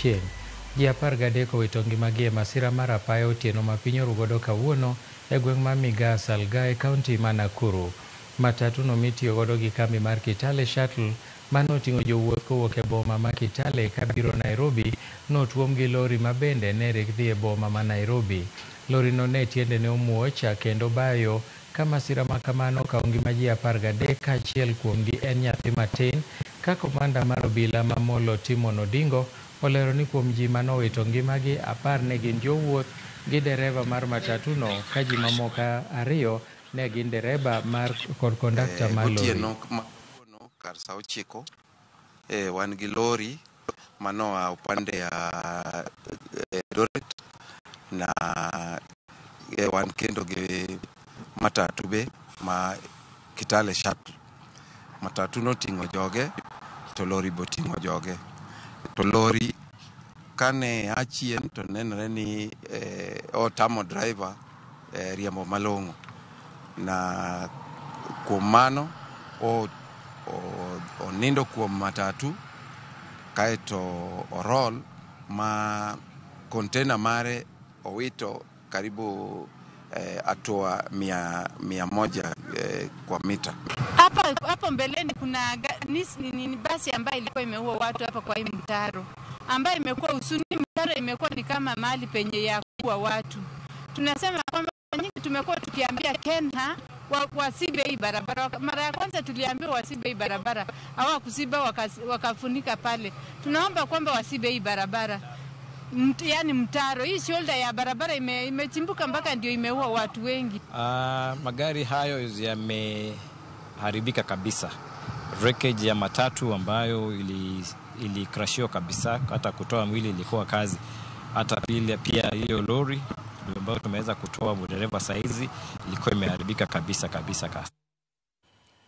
chieng'. Ji 13 owito ngimagi e masira mar apaya otieno ma piny orugodo kawuono e gweng' ma Migaa Salga, kaunti ma Nakuru. Matatu no mitiyo godo gi kambi mar Kitale Shuttle mano oting'o jowuoth kowuok e boma ma Kitale kabiro Nairobi notuom gi lori ma bende ne ringo e boma ma Nairobi. Lori no ne tiende ne omuoch kendo bayo ka masira ma kamano okawo ngima ji 13 kaachiel kuomgi en nyathi matin, ka komanda mar obila ma Molo Timon Odingo olero ni kuom ji manowito ngimagi 10 ne gin jowuoth gi dereva mar matatu no, ka ji mamoko 2 ne gin dereba mar kod kondakta mar lori. Kar saa 9 wan gi lori manoa upande ya Eldoret na wan kendo gi matatu be ma Kitale Shuttle. Matatu no ting'o joge to lori bo ting'o joge. To lori kane achien to nenore ni otamo driver riembo malong'o, na kuom mano onindo kuom matatu kaeto orol ma container mare owito karibu atua 100 kwa mita. Hapo mbeleni kuna basi ambayo ilikuwa imeua watu hapa kwa hii mtaro, ambayo imekuwa usuni. Mtaro imekuwa ni kama mahali penye ya kuua watu. Tunasema kwamba nyingi tumekuwa tukiambia Kenha wasibe hii barabara. Mara ya kwanza tuliambiwa wasibe hii barabara, hawakusiba wakafunika pale. Tunaomba kwamba wasibe hii barabara. Yani mtaro, hii shoulder ya barabara imechimbuka mpaka ndio imeua watu wengi. Magari hayo yameharibika kabisa. Wreckage ya matatu ambayo ilikrashio kabisa, hata kutoa mwili ilikuwa kazi. Hata pia hiyo lori ambayo tumeweza kutoa dereva saizi ilikuwa imeharibika kabisa.